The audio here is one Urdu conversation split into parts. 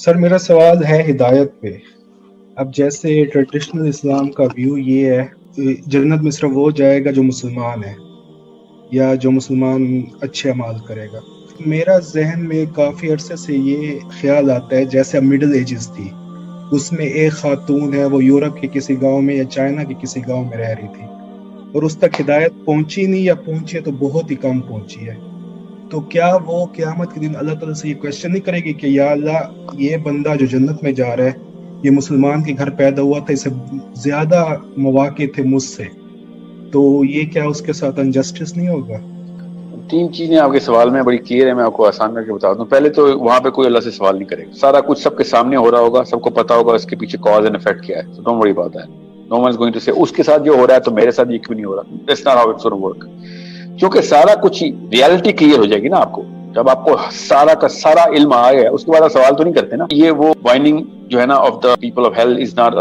سر میرا سوال ہے ہدایت پہ. اب جیسے ٹریڈیشنل اسلام کا ویو یہ ہے جنت میں صرف وہ جائے گا جو مسلمان ہے یا جو مسلمان اچھے اعمال کرے گا. میرا ذہن میں کافی عرصے سے یہ خیال آتا ہے جیسے اب مڈل ایجز تھی، اس میں ایک خاتون ہے، وہ یورپ کے کسی گاؤں میں یا چائنا کے کسی گاؤں میں رہ رہی تھی اور اس تک ہدایت پہنچی نہیں، یا پہنچی ہے تو بہت ہی کم پہنچی ہے. تو کیا وہ قیامت کے دن اللہ تعالیٰ سے یہ کوشچن نہیں کرے گی کہ یا اللہ، یہ بندہ جو جنت میں جا رہا ہے یہ مسلمان کے گھر پیدا ہوا تھا، اسے زیادہ مواقع تھے مجھ سے، تو یہ کیا اس کے ساتھ انجسٹس نہیں ہوگا؟ تین چیزیں آپ کے سوال میں بڑی کلیئر ہے، میں آپ کو آسان کر کے بتا دوں. پہلے تو وہاں پہ کوئی اللہ سے سوال نہیں کرے گا، سارا کچھ سب کے سامنے ہو رہا ہوگا، سب کو پتا ہوگا اس کے پیچھے کاز اینڈ افیکٹ کیا ہے. Don't worry about that. No one is going to say اس کے ساتھ جو ہو رہا ہے تو میرے ساتھ یہ کیوں نہیں ہو رہا. That's not how it's gonna work. کیونکہ سارا کچھ ریالٹی کلیئر ہو جائے گی نا آپ کو. جب آپ کو سارا کا سارا علم آ گیا اس کے بعد آپ سوال تو نہیں کرتے نا. یہ وہ وائننگ جو ہے نا of the people of hell is not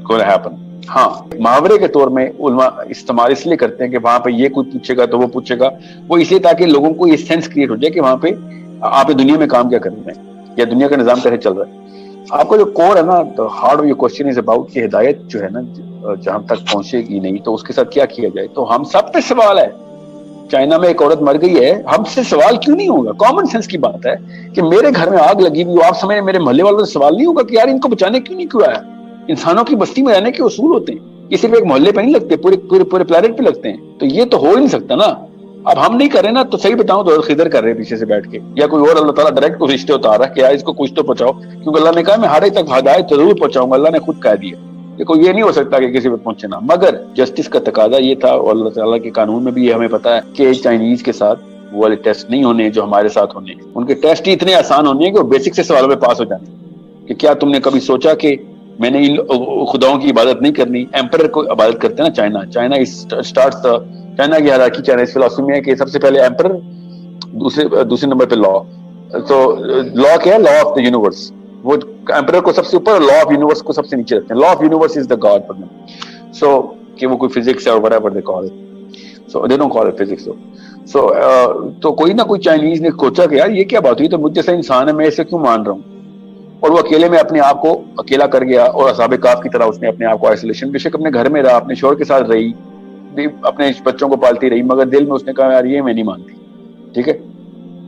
gonna happen. ہاں، محاورے کے طور میں علماء استعمال اس لیے کرتے ہیں کہ وہاں پہ یہ کوئی پوچھے گا تو وہ پوچھے گا، وہ اس لیے تاکہ لوگوں کو یہ سینس کریٹ ہو جائے کہ وہاں پہ آپ دنیا میں کام کیا کر رہے ہیں یا دنیا کا نظام کیسے چل رہا ہے. آپ کا جو کور ہے نا، hard of your question is about کہ ہدایت جو ہے نا جہاں تک پہنچے گی نہیں تو اس کے ساتھ کیا کیا جائے. تو ہم سب پہ سوال ہے. چائنا میں ایک عورت مر گئی ہے، ہم سے سوال کیوں نہیں ہوگا؟ کامن سینس کی بات ہے کہ میرے گھر میں آگ لگی ہوئی، آپ سمجھیں میرے محلے والوں سے سوال نہیں ہوگا کہ یار ان کو بچانے کیوں نہیں کیوں آیا؟ انسانوں کی بستی میں رہنے کے اصول ہوتے ہیں، یہ صرف ایک محلے پہ نہیں لگتے، پورے پلانٹ پہ لگتے ہیں. تو یہ تو ہو ہی نہیں سکتا نا. اب ہم نہیں کر رہے نا تو صحیح بتاؤں تو خضر کر رہے ہیں پیچھے سے بیٹھ کے، یا کوئی اور اللہ تعالیٰ ڈائریکٹ کوئی رشتے اتار رہا ہے کہ یار اس کو کچھ تو پہنچاؤ، کیونکہ اللہ نے کہا میں ہر تک ہدایت ضرور پہنچاؤں گا. اللہ نے خود کہہ دیا. دیکھو یہ نہیں ہو سکتا کہ کسی پہ پہنچے نا، مگر جسٹس کا تقاضا یہ تھا اور اللہ تعالیٰ کے قانون میں بھی یہ ہمیں پتا ہے کہ چائنیز کے ساتھ وہ والے ٹیسٹ نہیں ہونے جو ہمارے ساتھ ہونے. ان کے ٹیسٹ ہی اتنے آسان ہونے ہیں کہ وہ بیسک سے سوالوں میں پاس ہو جانے. کہ کیا تم نے کبھی سوچا کہ میں نے ان خداؤں کی عبادت نہیں کرنی؟ ایمپرر کو عبادت کرتے ہیں نا. چائنا کی ہیرارکی چائنیز فلسفی میں ہے کہ سب سے پہلے ایمپرر، دوسرے نمبر پہ لا. تو لا کیا ہے؟ Law of the universe. وہ ایمپرر کو سب سے اوپر، لا آف یونیورس کو سب سے نیچے رکھتے ہیں. Law of universe is the god for them. So کہ وہ کوئی فزکس ہے اور whatever they call it. So they don't call it physics though. So تو کوئی نہ کوئی چائنیز نے سوچا کہ یار یہ کیا بات ہوئی، تو مجھ جیسا انسان ہے میں اسے کیوں مان رہا ہوں. اور وہ اکیلے میں اپنے آپ کو اکیلا کر گیا، اور اصحاب کہف کی طرح اس نے اپنے آپ کو آئسولیشن، بے شک اپنے گھر میں رہا، اپنے شوہر کے ساتھ رہی، اپنے بچوں کو پالتی رہی، مگر دل میں اس نے کہا یار یہ میں نہیں مانتی. ٹھیک ہے،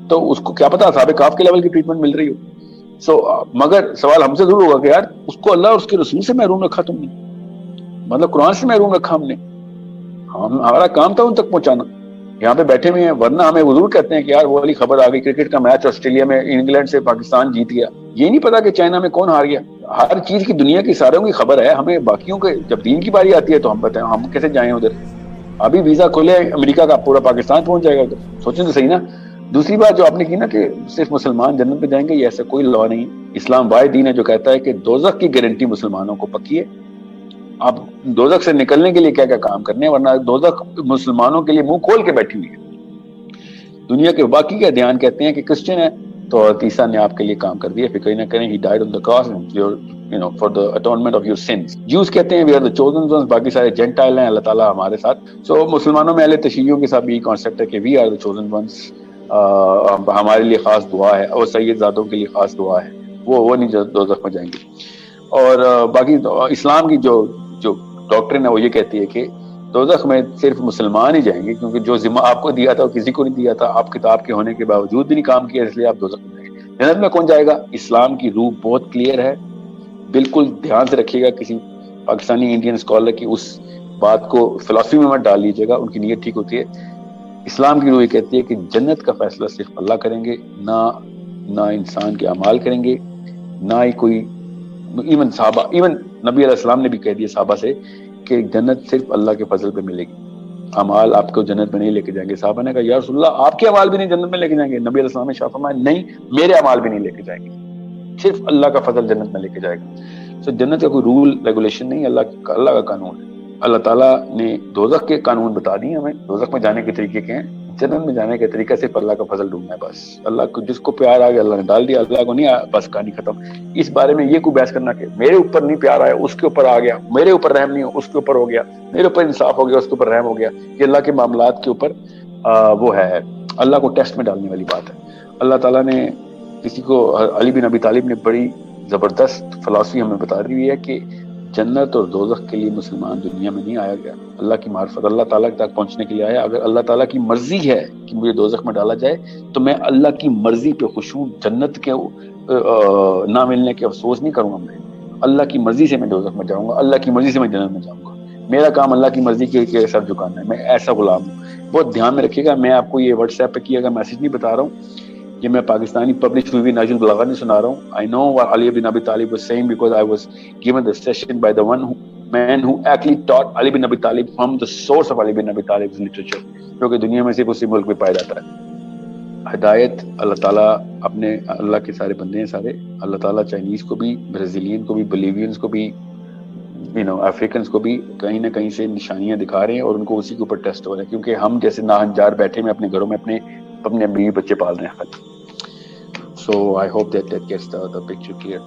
تو اس کو کیا پتا اصحاب کہف کے لیول کی ٹریٹمنٹ مل رہی ہو. مگر سوال ہم سے ضرور ہوگا کہ یار اس کو اللہ اور اس کے رسول سے محروم رکھا تم نے، مطلب قرآن سے محروم رکھا ہم نے. ہمارا کام تھا ان تک پہنچانا. یہاں پہ بیٹھے ہوئے ہیں، ورنہ ہمیں حضور کہتے ہیں کہ یار وہ والی خبر آ گئی، کرکٹ کا میچ آسٹریلیا میں انگلینڈ سے پاکستان جیت گیا. یہ نہیں پتا کہ چائنا میں کون ہار گیا. ہر چیز کی دنیا کی ساروں کی خبر ہے ہمیں، باقیوں کے جب دین کی باری آتی ہے تو ہم بتائیں ہم کیسے جائیں ادھر. ابھی ویزا کھولے امریکہ کا، پورا پاکستان پہنچ جائے گا ادھر. سوچیں تو صحیح نا. دوسری بات جو آپ نے کی نا کہ صرف مسلمان جنت میں جائیں گے، یہ ایسا کوئی لا نہیں. اسلام واحد دین ہے جو کہتا ہے کہ دوزخ کی گارنٹی مسلمانوں کو پکی ہے. اب دوزخ سے نکلنے کے لیے کیا کیا کام کرنے ہیں، ورنہ دوزخ مسلمانوں کے لیے منہ کھول کے بیٹھی ہوئی ہے. دنیا کے باقی کے ادیان کہتے ہیں کہ کرسچن ہے تو عیسیٰ نے آپ کے لیے کام کر دیا، فکر نہ کریں، he died on the cross for the atonement of your sins. جوز کہتے ہیں we are the chosen ones, باقی سارے جینٹائل ہیں، اللہ تعالیٰ ہمارے ساتھ. سو مسلمانوں میں اہل تشیعوں کے ساتھ بھی یہ کانسیپٹ ہے کہ we are the chosen ones, ہمارے لیے خاص دعا ہے، اور سید زادوں کے لیے خاص دعا ہے، وہ نہیں دوزخ میں جائیں گے. اور باقی اسلام کی جو ڈاکٹرن ہے وہ یہ کہتی ہے کہ دوزخ میں صرف مسلمان ہی جائیں گے، کیونکہ جو ذمہ آپ کو دیا تھا وہ کسی کو نہیں دیا تھا. آپ کتاب کے ہونے کے باوجود بھی نہیں کام کیا، اس لیے آپ دوزخ میں جائیں گے. جنت میں کون جائے گا؟ اسلام کی روح بہت کلیئر ہے، بالکل دھیان سے رکھیے گا. کسی پاکستانی انڈین اسکالر کی اس بات کو فلسفی میں مت ڈال لیجیے گا، ان کی نیت ٹھیک ہوتی ہے. اسلام کی روح یہ کہتی ہے کہ جنت کا فیصلہ صرف اللہ کریں گے، نہ انسان کے اعمال کریں گے، نہ ہی کوئی ایون صحابہ، ایون نبی علیہ السلام نے بھی کہہ دیا صحابہ سے کہ جنت صرف اللہ کے فضل پہ ملے گی، اعمال آپ کو جنت میں نہیں لے کے جائیں گے. صحابہ نے کہا یا رسول اللہ آپ کے اعمال بھی نہیں جنت میں لے کے جائیں گے؟ نبی علیہ السلام نے شاہ فرمایا نہیں، میرے اعمال بھی نہیں لے کے جائیں گے، صرف اللہ کا فضل جنت میں لے کے جائے گا. سو جنت کا کوئی رول ریگولیشن نہیں، اللہ کا قانون ہے. اللہ تعالیٰ نے دوزخ کے قانون بتا دیے ہمیں، دوزخ میں جانے کے طریقے کے ہیں. جنت میں جانے کا طریقہ صرف اللہ کا فضل ڈھونڈنا ہے بس. اللہ کو جس کو پیار آ گیا اللہ نے ڈال دیا، اللہ کو نہیں آیا بس کہانی ختم. اس بارے میں یہ کوئی بحث کرنا کہ میرے اوپر نہیں پیار آیا اس کے اوپر آ گیا، میرے اوپر رحم نہیں ہو اس کے اوپر ہو گیا، میرے اوپر انصاف ہو گیا اس کے اوپر رحم ہو گیا، یہ اللہ کے معاملات کے اوپر وہ ہے اللہ کو ٹیسٹ میں ڈالنے والی بات ہے. اللہ تعالیٰ نے کسی کو، علی بن ابی طالب نے بڑی زبردست فلسفی ہمیں بتا رہی ہے کہ جنت اور دوزخ کے لیے مسلمان دنیا میں نہیں آیا گیا، اللہ کی معرفت اللہ تعالیٰ تک پہنچنے کے لیے آیا. اگر اللہ تعالیٰ کی مرضی ہے کہ مجھے دوزخ میں ڈالا جائے تو میں اللہ کی مرضی پہ خوش ہوں، جنت کے نہ ملنے کے افسوس نہیں کروں گا. میں اللہ کی مرضی سے میں دوزخ میں جاؤں گا، اللہ کی مرضی سے میں جنت میں جاؤں گا. میرا کام اللہ کی مرضی کے سر جھکانا ہے. میں ایسا غلام ہوں. بہت دھیان میں رکھیے گا، میں آپ کو یہ واٹس ایپ پہ کیا گیا میسج نہیں بتا رہا ہوں، یہ میں پاکستانی پبلش ہوئی ناجل بلاغا نہیں سنا رہا ہوں. I know what Ali bin Abi Talib was saying because I was given the session by the man who actually taught Ali bin Abi Talib from the source of Ali bin Abi Talib's literature، جو کہ دنیا میں صرف اسی ملک میں پایا جاتا ہے. ہدایت اللہ تعالیٰ اپنے اللہ کے سارے بندے ہیں سارے. اللہ تعالیٰ چائنیز کو بھی، برازیلین کو بھی، بولیوینز کو بھی، افریقنس کو بھی کہیں نہ کہیں سے نشانیاں دکھا رہے ہیں اور ان کو اسی کے اوپر ٹیسٹ ہو رہے ہیں، کیونکہ ہم جیسے ناہنجار بیٹھے میں اپنے گھروں میں اپنے بیوی بچے پال رہے ہیں. So I hope that gets the picture clear.